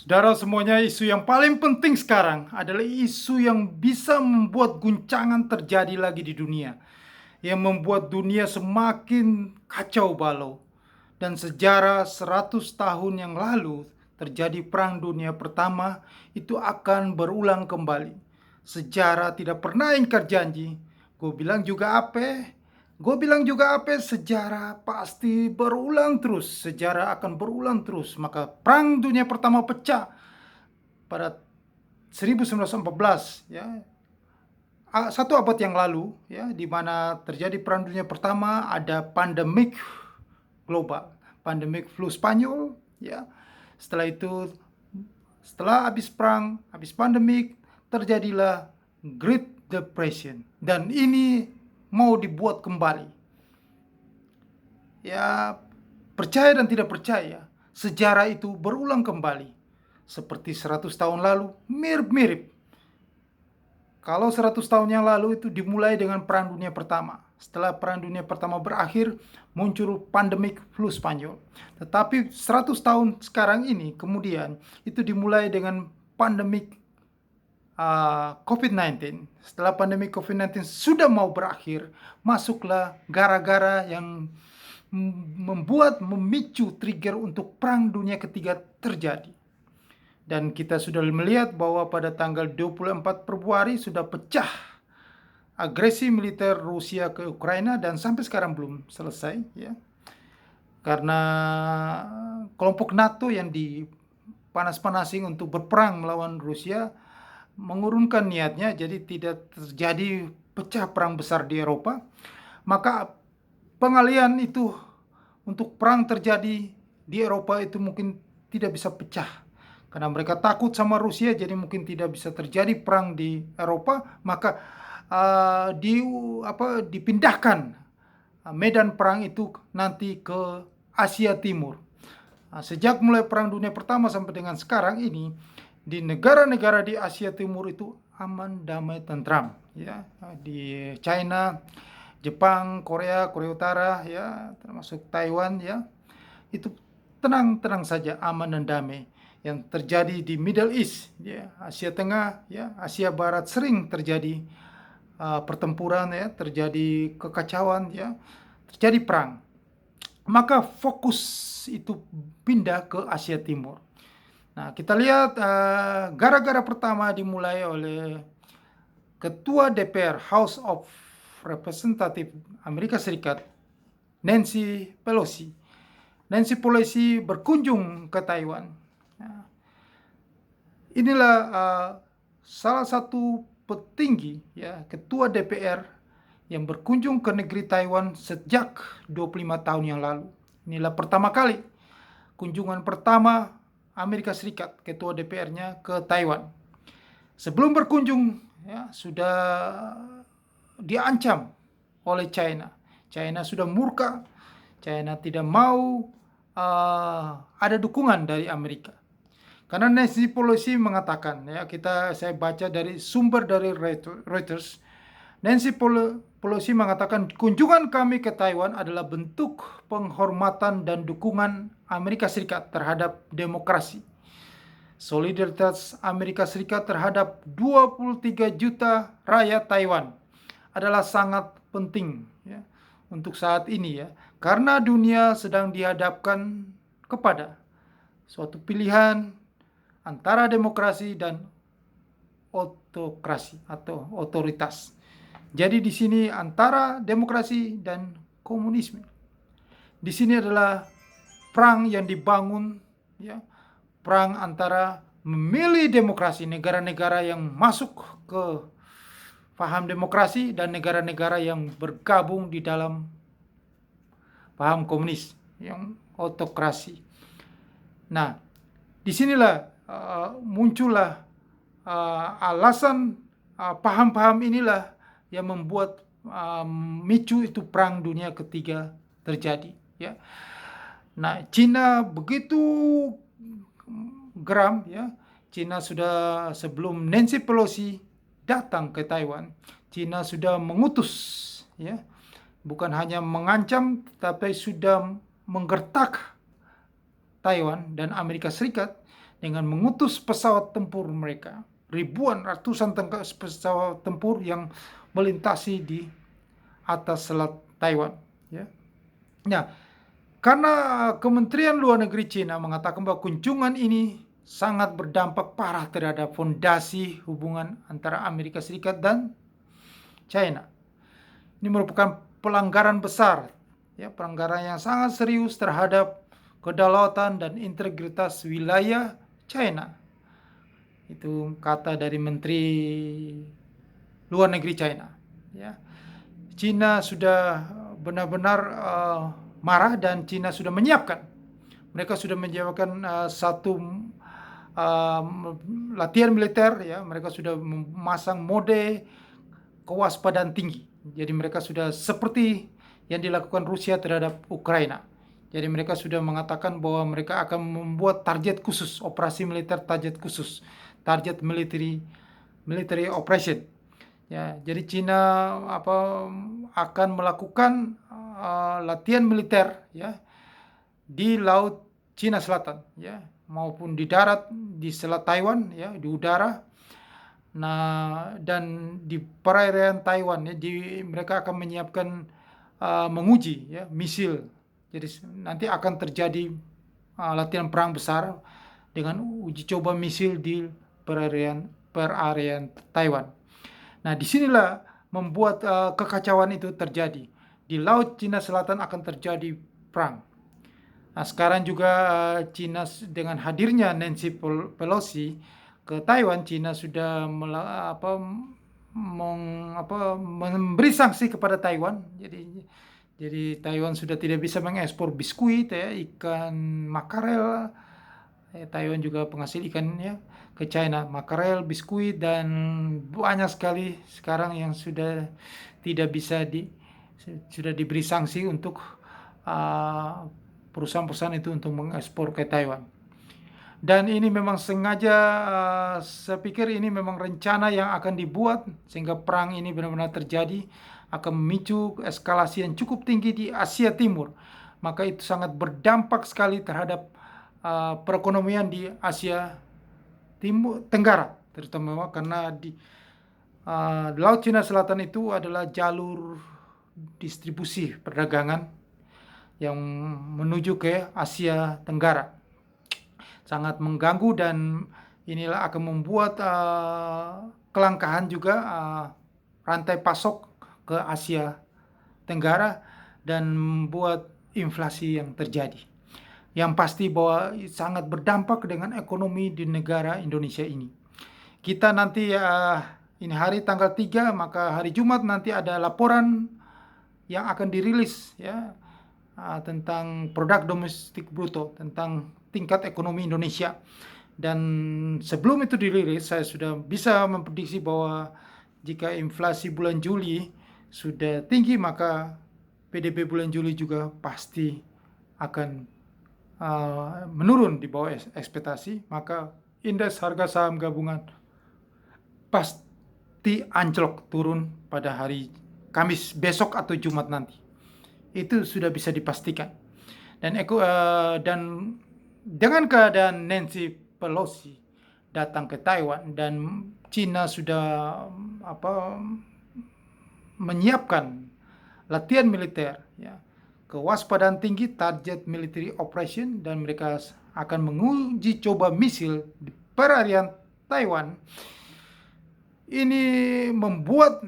Saudara semuanya, isu yang paling penting sekarang adalah isu yang bisa membuat guncangan terjadi lagi di dunia, yang membuat dunia semakin kacau balau. Dan sejarah 100 tahun yang lalu terjadi Perang Dunia Pertama itu akan berulang kembali. Sejarah tidak pernah ingkar janji. Gue bilang juga apa? Gue bilang juga apa? Sejarah pasti berulang terus. Sejarah akan berulang terus. Maka Perang Dunia Pertama pecah pada 1914, ya, satu abad yang lalu, ya, di mana terjadi Perang Dunia Pertama, ada pandemik global, pandemik flu Spanyol, ya. Setelah itu, setelah habis perang, habis pandemik, terjadilah Great Depression, dan ini mau dibuat kembali. Ya, percaya dan tidak percaya, sejarah itu berulang kembali. Seperti 100 tahun lalu, mirip-mirip. Kalau 100 tahun yang lalu itu dimulai dengan Perang Dunia Pertama. Setelah Perang Dunia Pertama berakhir, muncul pandemik flu Spanyol. Tetapi 100 tahun sekarang ini kemudian itu dimulai dengan pandemik COVID-19. Setelah pandemi COVID-19 sudah mau berakhir, masuklah gara-gara yang memicu trigger untuk Perang Dunia Ketiga terjadi. Dan kita sudah melihat bahwa pada tanggal 24 Februari sudah pecah agresi militer Rusia ke Ukraina dan sampai sekarang belum selesai, ya. Karena kelompok NATO yang dipanas-panasin untuk berperang melawan Rusia mengurungkan niatnya, jadi tidak terjadi pecah perang besar di Eropa. Maka pengalian itu untuk perang terjadi di Eropa itu mungkin tidak bisa pecah. Karena mereka takut sama Rusia, jadi mungkin tidak bisa terjadi perang di Eropa, maka dipindahkan medan perang itu nanti ke Asia Timur. Sejak mulai Perang Dunia Pertama sampai dengan sekarang ini, di negara-negara di Asia Timur itu aman, damai, tentram, ya. Di China, Jepang, Korea, Korea Utara, ya, termasuk Taiwan, ya, itu tenang-tenang saja, aman dan damai. Yang terjadi di Middle East, ya, Asia Tengah, ya, Asia Barat sering terjadi pertempuran, ya, terjadi kekacauan, ya, terjadi perang. Maka fokus itu pindah ke Asia Timur. Nah, kita lihat gara-gara pertama dimulai oleh Ketua DPR House of Representative Amerika Serikat, Nancy Pelosi. Nancy Pelosi berkunjung ke Taiwan. Nah, inilah salah satu petinggi, ya, Ketua DPR yang berkunjung ke negeri Taiwan sejak 25 tahun yang lalu. Inilah pertama kali kunjungan pertama Amerika Serikat, Ketua DPR-nya ke Taiwan. Sebelum berkunjung, ya, sudah diancam oleh China. China sudah murka. China tidak mau ada dukungan dari Amerika. Karena Nancy Pelosi mengatakan, ya, saya baca dari sumber dari Reuters, Nancy Pelosi mengatakan kunjungan kami ke Taiwan adalah bentuk penghormatan dan dukungan Amerika Serikat terhadap demokrasi. Solidaritas Amerika Serikat terhadap 23 juta rakyat Taiwan adalah sangat penting, ya, untuk saat ini, ya, karena dunia sedang dihadapkan kepada suatu pilihan antara demokrasi dan otokrasi atau otoritas. Jadi di sini antara demokrasi dan komunisme. Di sini adalah perang yang dibangun, ya, perang antara memilih demokrasi, negara-negara yang masuk ke paham demokrasi dan negara-negara yang bergabung di dalam paham komunis, yang otokrasi. Nah, disinilah muncullah alasan paham-paham inilah yang membuat micu itu Perang Dunia Ketiga terjadi, ya. Nah, Cina begitu geram, ya. Cina sudah sebelum Nancy Pelosi datang ke Taiwan, Cina sudah mengutus, ya, bukan hanya mengancam, tapi sudah menggertak Taiwan dan Amerika Serikat dengan mengutus pesawat tempur mereka, ribuan ratusan pesawat tempur yang melintasi di atas selat Taiwan. Ya. Nah, karena Kementerian Luar Negeri Cina mengatakan bahwa kunjungan ini sangat berdampak parah terhadap fondasi hubungan antara Amerika Serikat dan China. Ini merupakan pelanggaran besar, ya, pelanggaran yang sangat serius terhadap kedaulatan dan integritas wilayah China. Itu kata dari Menteri Luar Negeri China. Ya. China sudah benar-benar marah dan China sudah menyiapkan. Mereka sudah menyiapkan satu latihan militer, ya. Mereka sudah memasang mode kewaspadaan tinggi. Jadi mereka sudah seperti yang dilakukan Rusia terhadap Ukraina. Jadi mereka sudah mengatakan bahwa mereka akan membuat target khusus, operasi militer target khusus, target military operation. Ya, jadi Cina akan melakukan latihan militer, ya, di Laut Cina Selatan, ya, maupun di darat di Selat Taiwan, ya, di udara. Nah, dan di perairan Taiwan, ya, mereka akan menyiapkan menguji, ya, misil. Jadi nanti akan terjadi latihan perang besar dengan uji coba misil di perairan Taiwan. Nah, disinilah membuat kekacauan itu terjadi. Di Laut Cina Selatan akan terjadi perang. Nah, sekarang juga Cina dengan hadirnya Nancy Pelosi ke Taiwan, Cina sudah memberi sanksi kepada Taiwan. Jadi Taiwan sudah tidak bisa mengekspor biskuit, ya, ikan makarel. Taiwan juga penghasil ikan, ya, ke China, makarel, biskuit, dan banyak sekali sekarang yang sudah tidak bisa sudah diberi sanksi untuk perusahaan-perusahaan itu untuk mengekspor ke Taiwan. Dan ini memang sengaja, saya pikir ini memang rencana yang akan dibuat sehingga perang ini benar-benar terjadi, akan memicu eskalasi yang cukup tinggi di Asia Timur. Maka itu sangat berdampak sekali terhadap perekonomian di Asia Tenggara, terutama karena di Laut Cina Selatan itu adalah jalur distribusi perdagangan yang menuju ke Asia Tenggara. Sangat mengganggu dan inilah akan membuat kelangkaan juga rantai pasok ke Asia Tenggara dan membuat inflasi yang terjadi. Yang pasti bahwa sangat berdampak dengan ekonomi di negara Indonesia ini. Kita nanti ini hari tanggal 3, maka hari Jumat nanti ada laporan yang akan dirilis, ya, tentang produk domestik bruto, tentang tingkat ekonomi Indonesia. Dan sebelum itu dirilis, saya sudah bisa memprediksi bahwa jika inflasi bulan Juli sudah tinggi, maka PDB bulan Juli juga pasti akan menurun di bawah ekspektasi. Maka indeks harga saham gabungan pasti anjlok turun pada hari Kamis besok atau Jumat nanti. Itu sudah bisa dipastikan. Dan dengan keadaan Nancy Pelosi datang ke Taiwan dan China sudah menyiapkan latihan militer, ya, kewaspadaan tinggi, target military operation, dan mereka akan menguji coba misil di perairan Taiwan. Ini membuat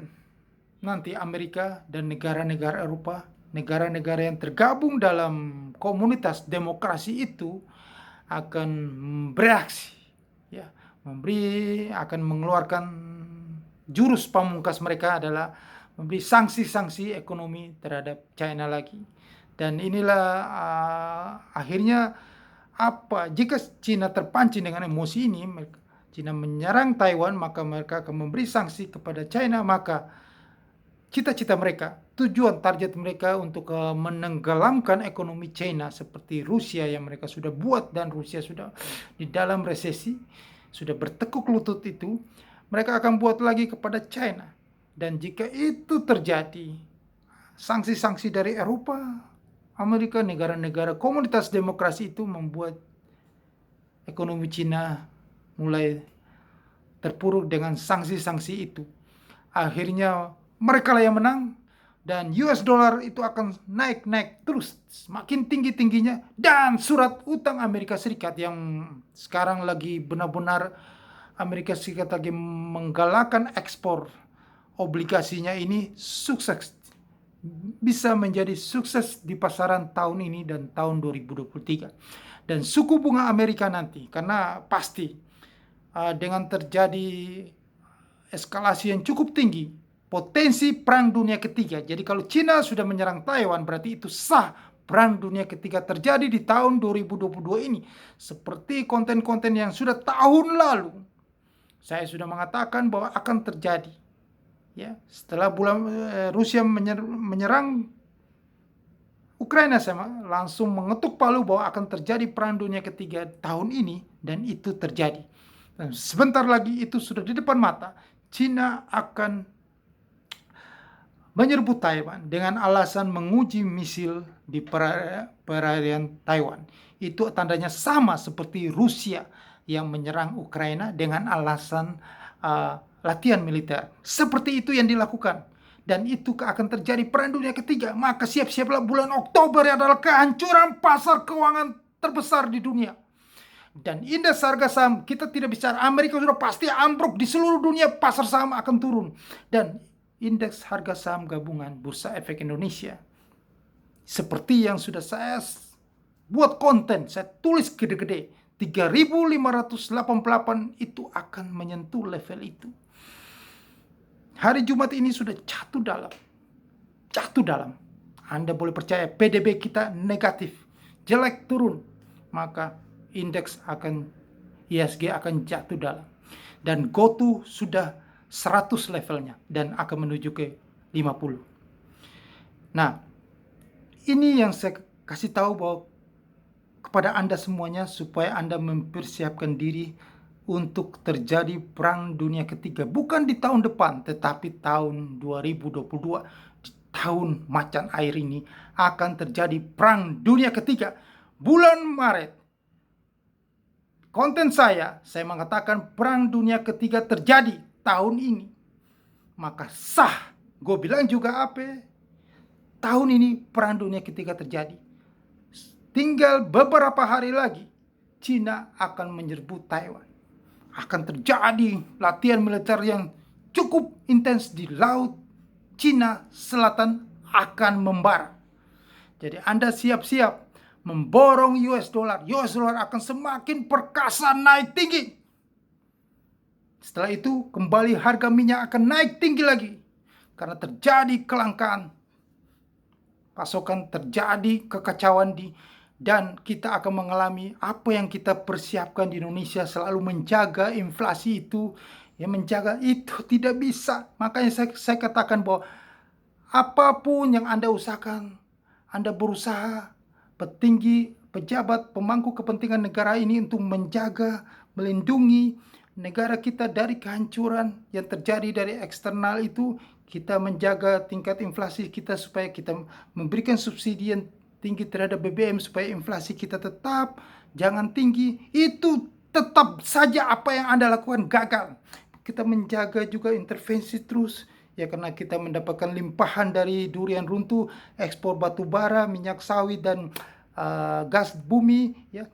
nanti Amerika dan negara-negara Eropa, negara-negara yang tergabung dalam komunitas demokrasi itu akan bereaksi, ya, akan mengeluarkan jurus pamungkas mereka adalah memberi sanksi-sanksi ekonomi terhadap China lagi. Dan inilah akhirnya jika China terpancing dengan emosi ini, China menyerang Taiwan, maka mereka akan memberi sanksi kepada China. Maka cita-cita mereka, tujuan target mereka untuk menenggelamkan ekonomi China seperti Rusia yang mereka sudah buat, dan Rusia sudah di dalam resesi, sudah bertekuk lutut itu, mereka akan buat lagi kepada China. Dan jika itu terjadi, sanksi-sanksi dari Eropa, Amerika, negara-negara komunitas demokrasi itu membuat ekonomi Cina mulai terpuruk dengan sanksi-sanksi itu. Akhirnya mereka lah yang menang dan US dollar itu akan naik terus, semakin tinggi-tingginya, dan surat utang Amerika Serikat yang sekarang lagi benar-benar Amerika Serikat lagi menggalakkan ekspor obligasinya ini sukses, bisa menjadi sukses di pasaran tahun ini dan tahun 2023. Dan suku bunga Amerika nanti, karena pasti dengan terjadi eskalasi yang cukup tinggi, potensi perang dunia ketiga. Jadi kalau Cina sudah menyerang Taiwan, berarti itu sah perang dunia ketiga terjadi di tahun 2022 ini. Seperti konten-konten yang sudah tahun lalu saya sudah mengatakan bahwa akan terjadi. Ya, setelah Rusia menyerang Ukraina, saya langsung mengetuk palu bahwa akan terjadi perang dunia ketiga tahun ini, dan itu terjadi. Dan sebentar lagi itu sudah di depan mata. Cina akan menyerbu Taiwan dengan alasan menguji misil di perairan Taiwan. Itu tandanya sama seperti Rusia yang menyerang Ukraina dengan alasan latihan militer. Seperti itu yang dilakukan. Dan itu akan terjadi perang dunia ketiga. Maka siap-siaplah bulan Oktober adalah kehancuran pasar keuangan terbesar di dunia. Dan indeks harga saham, kita tidak bicara Amerika sudah pasti ambruk, di seluruh dunia pasar saham akan turun. Dan indeks harga saham gabungan Bursa Efek Indonesia, seperti yang sudah saya buat konten, saya tulis gede-gede, 3.588 itu akan menyentuh level itu. Hari Jumat ini sudah jatuh dalam. Anda boleh percaya PDB kita negatif, jelek turun, maka indeks IHSG akan jatuh dalam. Dan GoTo sudah 100 levelnya dan akan menuju ke 50. Nah, ini yang saya kasih tahu bahwa kepada Anda semuanya supaya Anda mempersiapkan diri untuk terjadi perang dunia ketiga. Bukan di tahun depan, tetapi tahun 2022. Di tahun macan air ini akan terjadi perang dunia ketiga. Bulan Maret, konten saya mengatakan perang dunia ketiga terjadi tahun ini. Maka sah, gue bilang juga apa? Tahun ini perang dunia ketiga terjadi. Tinggal beberapa hari lagi, Cina akan menyerbu Taiwan. Akan terjadi latihan militer yang cukup intens di Laut Cina Selatan akan membara. Jadi Anda siap-siap memborong US dollar. US dollar akan semakin perkasa naik tinggi. Setelah itu kembali harga minyak akan naik tinggi lagi. Karena terjadi kelangkaan pasokan, terjadi kekacauan dan kita akan mengalami apa yang kita persiapkan di Indonesia, selalu menjaga inflasi itu, ya menjaga itu tidak bisa. Makanya saya katakan bahwa apapun yang Anda usahakan, Anda berusaha, petinggi, pejabat, pemangku kepentingan negara ini untuk menjaga, melindungi negara kita dari kehancuran yang terjadi dari eksternal itu. Kita menjaga tingkat inflasi kita supaya kita memberikan subsidi yang tinggi terhadap BBM supaya inflasi kita tetap jangan tinggi. Itu tetap saja apa yang Anda lakukan gagal. Kita menjaga juga intervensi terus, ya, karena kita mendapatkan limpahan dari durian runtuh, ekspor batu bara, minyak sawit dan gas bumi, ya.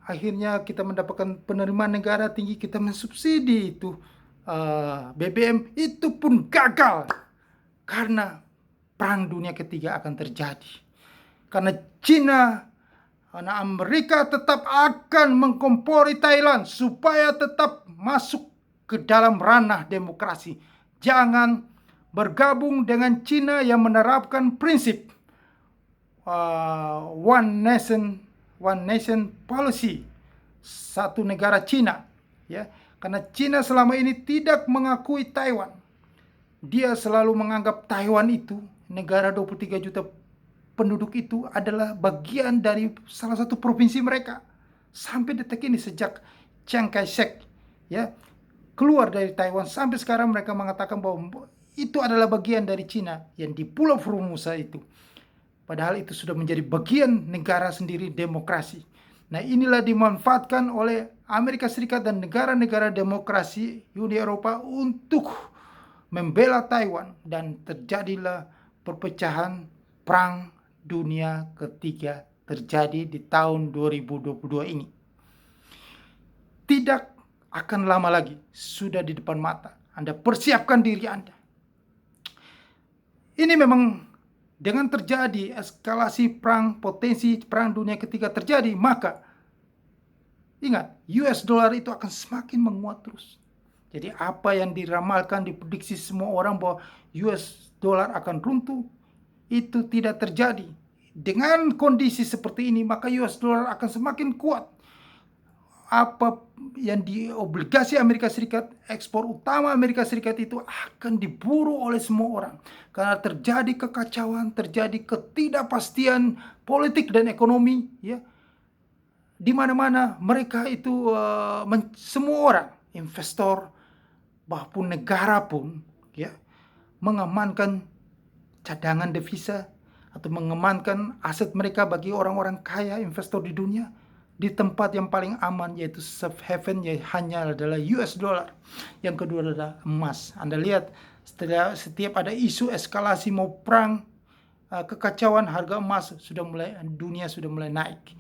Akhirnya kita mendapatkan penerimaan negara tinggi, kita mensubsidi itu BBM, itu pun gagal karena perang dunia ketiga akan terjadi. Karena Cina, karena Amerika tetap akan mengkompori Thailand supaya tetap masuk ke dalam ranah demokrasi. Jangan bergabung dengan Cina yang menerapkan prinsip one nation policy, satu negara Cina, ya. Karena Cina selama ini tidak mengakui Taiwan. Dia selalu menganggap Taiwan itu, negara 23 juta penduduk itu, adalah bagian dari salah satu provinsi mereka. Sampai detik ini, sejak Chiang Kai-shek, ya, keluar dari Taiwan, sampai sekarang mereka mengatakan bahwa itu adalah bagian dari Cina yang di Pulau Formosa itu. Padahal itu sudah menjadi bagian negara sendiri, demokrasi. Nah, inilah dimanfaatkan oleh Amerika Serikat dan negara-negara demokrasi Uni Eropa untuk membela Taiwan, dan terjadilah perpecahan. Perang Dunia Ketiga terjadi di tahun 2022 ini. Tidak akan lama lagi, sudah di depan mata. Anda persiapkan diri Anda. Ini memang dengan terjadi eskalasi perang, potensi perang dunia ketiga terjadi, maka ingat, US dollar itu akan semakin menguat terus. Jadi apa yang diramalkan, diprediksi semua orang bahwa US dollar akan runtuh, itu tidak terjadi. Dengan kondisi seperti ini, maka US dollar akan semakin kuat. Apa yang di obligasi Amerika Serikat, ekspor utama Amerika Serikat itu akan diburu oleh semua orang. Karena terjadi kekacauan, terjadi ketidakpastian politik dan ekonomi, ya. Di mana-mana mereka itu semua orang, investor, bahkan negara pun, ya, mengamankan cadangan devisa atau mengamankan aset mereka bagi orang-orang kaya, investor di dunia, di tempat yang paling aman, yaitu safe haven, hanya adalah US dollar. Yang kedua adalah emas. Anda lihat, setiap ada isu eskalasi mau perang, kekacauan, harga emas dunia sudah mulai naik.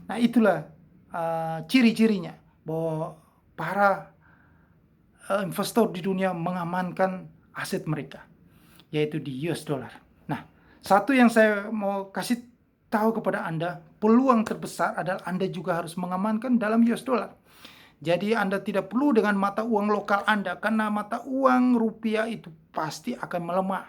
Nah, itulah ciri-cirinya bahwa para investor di dunia mengamankan aset mereka, yaitu di US dollar. Nah, satu yang saya mau kasih tahu kepada Anda, peluang terbesar adalah Anda juga harus mengamankan dalam US dollar. Jadi Anda tidak perlu dengan mata uang lokal Anda, karena mata uang rupiah itu pasti akan melemah.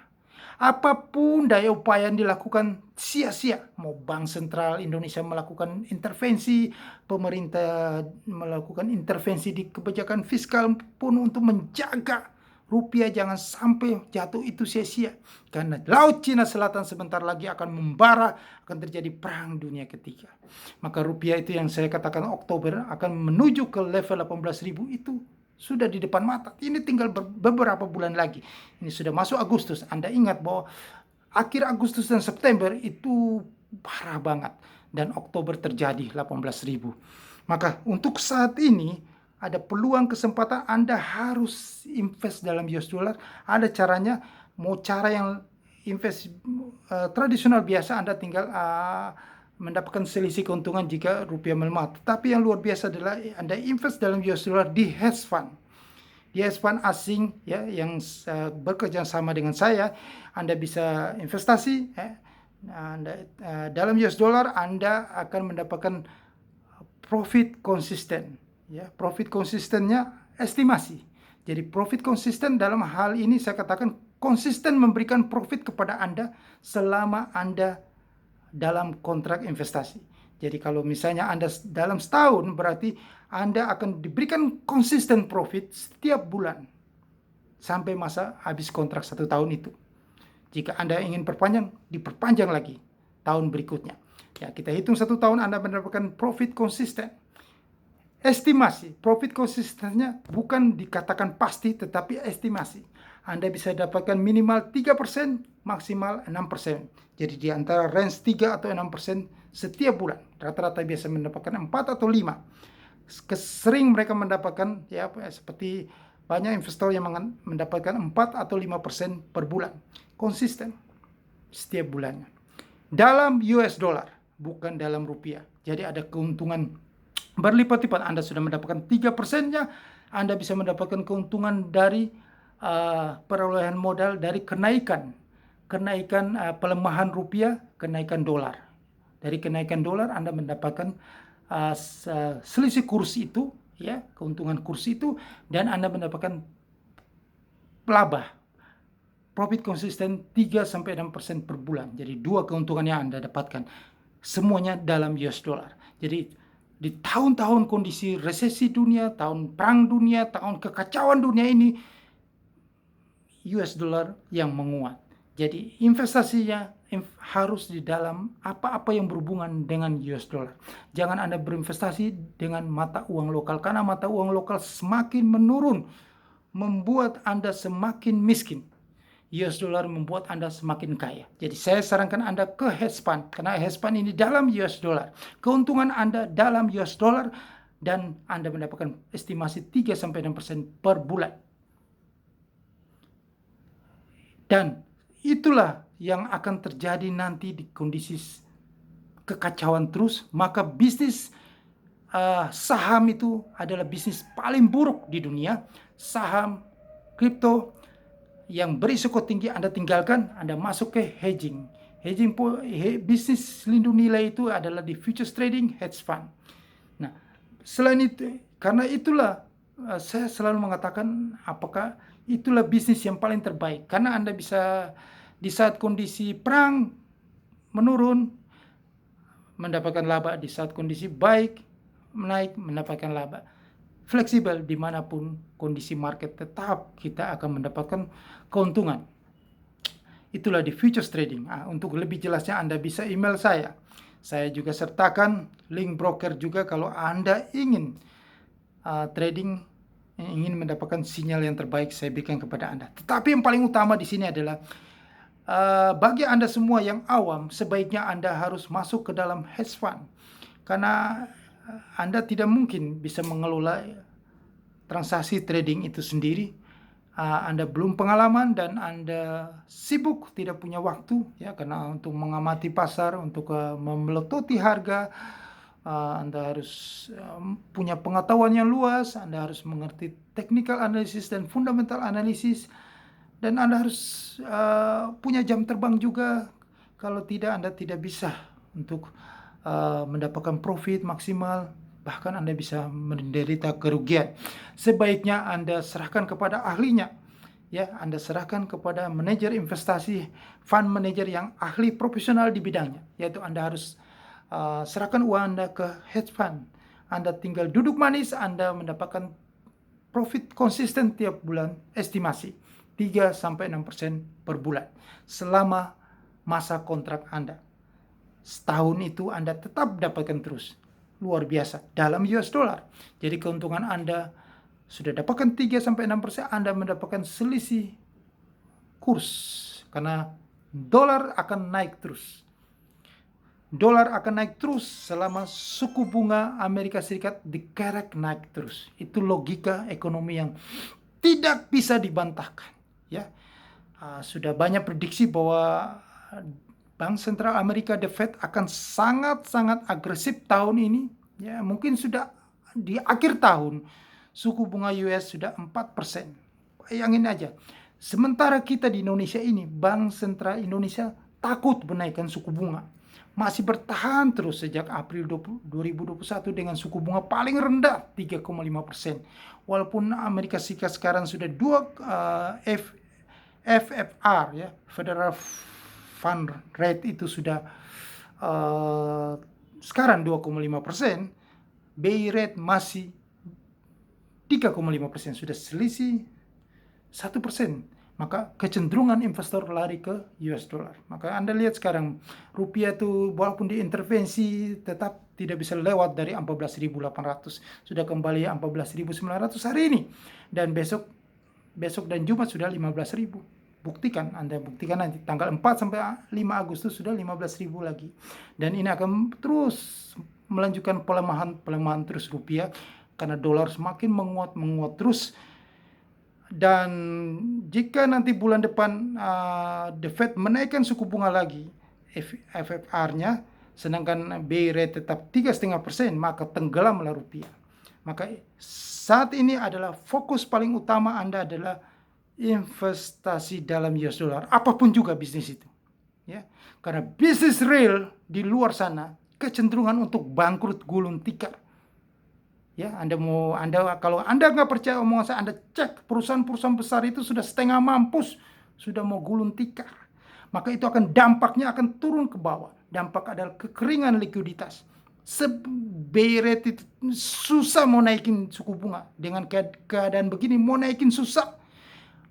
Apapun daya upaya yang dilakukan sia-sia. Mau Bank Sentral Indonesia melakukan intervensi, pemerintah melakukan intervensi di kebijakan fiskal pun untuk menjaga rupiah jangan sampai jatuh, itu sia-sia. Karena Laut Cina Selatan sebentar lagi akan membara, akan terjadi perang dunia ketiga. Maka rupiah itu yang saya katakan Oktober akan menuju ke level 18.000 itu sudah di depan mata. Ini tinggal beberapa bulan lagi. Ini sudah masuk Agustus. Anda ingat bahwa akhir Agustus dan September itu parah banget. Dan Oktober terjadi 18.000. Maka untuk saat ini ada peluang kesempatan Anda harus invest dalam US dollar. Ada caranya. Mau cara yang invest tradisional biasa, Anda tinggal mendapatkan selisih keuntungan jika rupiah melemah. Tapi yang luar biasa adalah Anda invest dalam US dollar di hedge fund. Di hedge fund asing, ya, yang bekerja sama dengan saya. Anda bisa investasi, dalam US dollar Anda akan mendapatkan profit konsisten. Ya, profit konsistennya estimasi. Jadi profit konsisten dalam hal ini saya katakan konsisten memberikan profit kepada Anda selama Anda dalam kontrak investasi. Jadi kalau misalnya Anda dalam setahun, berarti Anda akan diberikan konsisten profit setiap bulan sampai masa habis kontrak 1 tahun itu. Jika Anda ingin perpanjang, diperpanjang lagi tahun berikutnya. Ya, kita hitung 1 tahun Anda mendapatkan profit konsisten. Estimasi, profit konsistennya bukan dikatakan pasti, tetapi estimasi. Anda bisa dapatkan minimal 3%, maksimal 6%. Jadi di antara range 3 atau 6% setiap bulan. Rata-rata biasa mendapatkan 4 atau 5. Sering mereka mendapatkan, ya, seperti banyak investor yang mendapatkan 4 atau 5% per bulan. Konsisten setiap bulannya. Dalam US dollar, bukan dalam rupiah. Jadi ada keuntungan berlipat-lipat. Anda sudah mendapatkan 3%-nya, Anda bisa mendapatkan keuntungan dari perolehan modal dari kenaikan pelemahan rupiah, kenaikan dolar. Dari kenaikan dolar Anda mendapatkan selisih kurs itu, ya, keuntungan kurs itu, dan Anda mendapatkan laba. Profit konsisten 3-6% per bulan. Jadi 2 keuntungan yang Anda dapatkan. Semuanya dalam US dollar. Jadi di tahun-tahun kondisi resesi dunia, tahun perang dunia, tahun kekacauan dunia ini, US dollar yang menguat. Jadi investasinya harus di dalam apa-apa yang berhubungan dengan US dollar. Jangan Anda berinvestasi dengan mata uang lokal, karena mata uang lokal semakin menurun, membuat Anda semakin miskin. US dollar membuat Anda semakin kaya. Jadi saya sarankan Anda ke hedge fund, karena hedge fund ini dalam US dollar. Keuntungan Anda dalam US dollar dan Anda mendapatkan estimasi 3-6% per bulan. Dan itulah yang akan terjadi nanti di kondisi kekacauan terus, maka bisnis saham itu adalah bisnis paling buruk di dunia. Saham, kripto yang berisiko tinggi Anda tinggalkan, Anda masuk ke hedging. Bisnis lindung nilai itu adalah di futures trading, hedge fund. Nah, selain itu, karena itulah saya selalu mengatakan apakah itulah bisnis yang paling terbaik. Karena Anda bisa di saat kondisi perang menurun, mendapatkan laba, di saat kondisi baik menaik, mendapatkan laba. Fleksibel dimanapun kondisi market, tetap kita akan mendapatkan keuntungan. Itulah di futures trading. Untuk lebih jelasnya Anda bisa email saya. Saya juga sertakan link broker juga kalau Anda ingin trading, ingin mendapatkan sinyal yang terbaik, saya berikan kepada Anda. Tetapi yang paling utama di sini adalah bagi Anda semua yang awam, sebaiknya Anda harus masuk ke dalam hedge fund. Karena Anda tidak mungkin bisa mengelola transaksi trading itu sendiri. Anda belum pengalaman dan Anda sibuk, tidak punya waktu ya, karena untuk mengamati pasar, untuk memelototi harga, Anda harus punya pengetahuan yang luas, Anda harus mengerti technical analysis dan fundamental analysis, dan Anda harus punya jam terbang juga. Kalau tidak, Anda tidak bisa untuk mendapatkan profit maksimal, bahkan Anda bisa menderita kerugian. Sebaiknya Anda serahkan kepada ahlinya. Ya, Anda serahkan kepada manajer investasi, fund manager yang ahli profesional di bidangnya. Yaitu Anda harus serahkan uang Anda ke hedge fund. Anda tinggal duduk manis, Anda mendapatkan profit konsisten tiap bulan, estimasi 3-6% per bulan selama masa kontrak Anda. Setahun itu Anda tetap dapatkan terus. Luar biasa dalam US dollar. Jadi keuntungan Anda sudah dapatkan 3-6%, Anda mendapatkan selisih kurs karena dolar akan naik terus. Dolar akan naik terus selama suku bunga Amerika Serikat dikerek naik terus. Itu logika ekonomi yang tidak bisa dibantahkan. Ya, sudah banyak prediksi bahwa Bank Sentral Amerika, The Fed, akan sangat-sangat agresif tahun ini. Ya, mungkin sudah di akhir tahun suku bunga US sudah 4%. Bayangin aja. Sementara kita di Indonesia ini, Bank Sentral Indonesia takut menaikkan suku bunga. Masih bertahan terus sejak April 2021 dengan suku bunga paling rendah 3,5%. Walaupun Amerika Serikat sekarang sudah 2 FFR ya, Federal Fund Rate itu sudah sekarang 2,5%, BI rate masih 3,5%, sudah selisih 1%. Maka kecenderungan investor lari ke US dollar. Maka Anda lihat sekarang rupiah itu walaupun diintervensi tetap tidak bisa lewat dari 14.800. Sudah kembali 14.900 hari ini. Dan besok dan Jumat sudah 15.000. Anda buktikan nanti tanggal 4 sampai 5 Agustus sudah 15.000 lagi. Dan ini akan terus melanjutkan pelemahan terus rupiah karena dolar semakin menguat terus. Dan jika nanti bulan depan The Fed menaikkan suku bunga lagi, FFR-nya, sedangkan BI rate tetap 3,5%, maka tenggelamlah rupiah. Maka saat ini adalah fokus paling utama Anda adalah investasi dalam US dollar, apapun juga bisnis itu. Ya, karena bisnis real di luar sana kecenderungan untuk bangkrut gulung tikar. Ya, kalau Anda nggak percaya omongan saya, Anda cek perusahaan-perusahaan besar itu sudah setengah mampus, sudah mau gulung tikar. Maka itu dampaknya akan turun ke bawah. Dampak adalah kekeringan likuiditas. BI rate itu susah mau naikin suku bunga. Dengan keadaan begini mau naikin susah.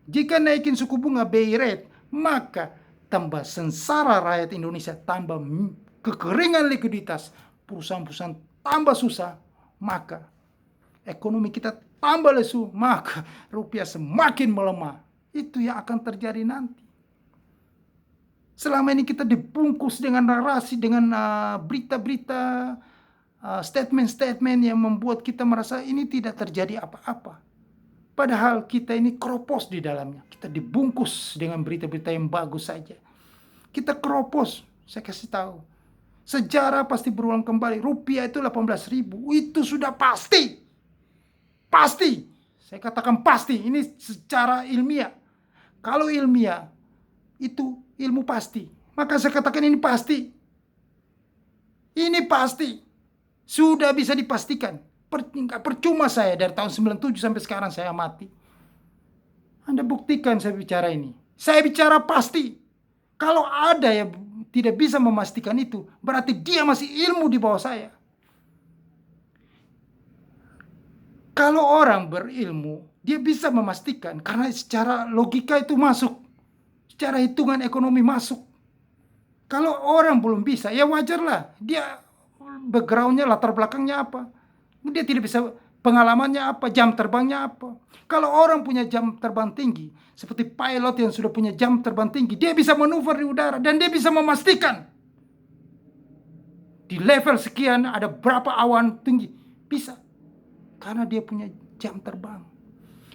Jika naikin suku bunga BI rate, maka tambah sengsara rakyat Indonesia, tambah kekeringan likuiditas, perusahaan-perusahaan tambah susah, maka ekonomi kita tambah lesu, maka rupiah semakin melemah. Itu yang akan terjadi nanti. Selama ini kita dibungkus dengan narasi, dengan berita-berita statement-statement yang membuat kita merasa ini tidak terjadi apa-apa. Padahal kita ini keropos di dalamnya. Kita dibungkus dengan berita-berita yang bagus saja. Kita keropos, saya kasih tahu. Sejarah pasti berulang kembali. Rupiah itu 18.000, itu sudah pasti. Pasti. Saya katakan pasti, ini secara ilmiah. Kalau ilmiah, itu ilmu pasti. Maka saya katakan ini pasti. Ini pasti. Sudah bisa dipastikan. Percuma saya dari tahun 97 sampai sekarang saya amati. Anda buktikan saya bicara ini. Saya bicara pasti. Kalau ada yang tidak bisa memastikan itu, berarti dia masih ilmu di bawah saya. Kalau orang berilmu, dia bisa memastikan karena secara logika itu masuk. Secara hitungan ekonomi masuk. Kalau orang belum bisa, ya wajarlah. Dia backgroundnya, latar belakangnya apa. Dia tidak bisa, pengalamannya apa, jam terbangnya apa. Kalau orang punya jam terbang tinggi, seperti pilot yang sudah punya jam terbang tinggi, dia bisa manuver di udara dan dia bisa memastikan di level sekian ada berapa awan tinggi. Bisa. Karena dia punya jam terbang.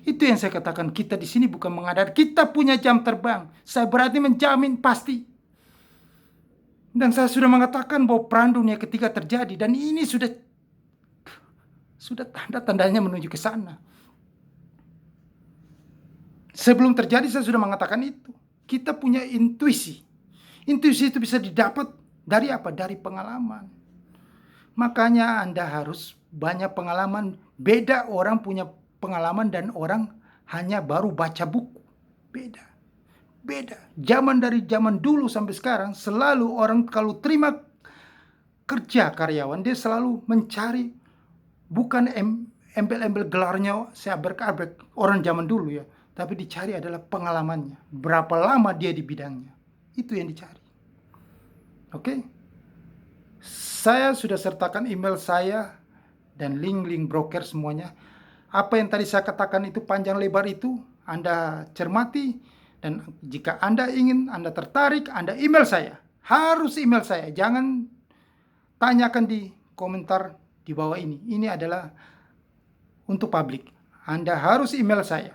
Itu yang saya katakan, kita di sini bukan mengadar, kita punya jam terbang. Saya berarti menjamin pasti. Dan saya sudah mengatakan bahwa perang dunia ketiga terjadi dan ini sudah tanda-tandanya menuju ke sana. Sebelum terjadi saya sudah mengatakan itu. Kita punya intuisi. Intuisi itu bisa didapat dari apa? Dari pengalaman. Makanya Anda harus banyak pengalaman. Beda orang punya pengalaman dan orang hanya baru baca buku. Beda. Dari zaman dulu sampai sekarang selalu orang kalau terima kerja karyawan, dia selalu mencari bukan embel-embel gelarnya saya abrek-abrek orang zaman dulu ya, tapi dicari adalah pengalamannya. Berapa lama dia di bidangnya. Itu yang dicari. Oke? Saya sudah sertakan email saya dan link-link broker semuanya. Apa yang tadi saya katakan itu panjang lebar itu Anda cermati. Dan jika Anda ingin, Anda tertarik, Anda email saya. Harus email saya. Jangan tanyakan di komentar di bawah ini. Ini adalah untuk publik. Anda harus email saya.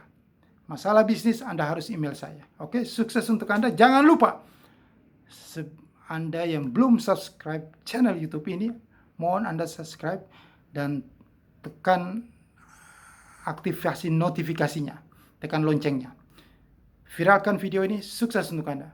Masalah bisnis Anda harus email saya. Oke, sukses untuk Anda. Jangan lupa, Anda yang belum subscribe channel YouTube ini, mohon Anda subscribe dan tekan aktivasi notifikasinya. Tekan loncengnya. Viralkan video ini, sukses untuk Anda.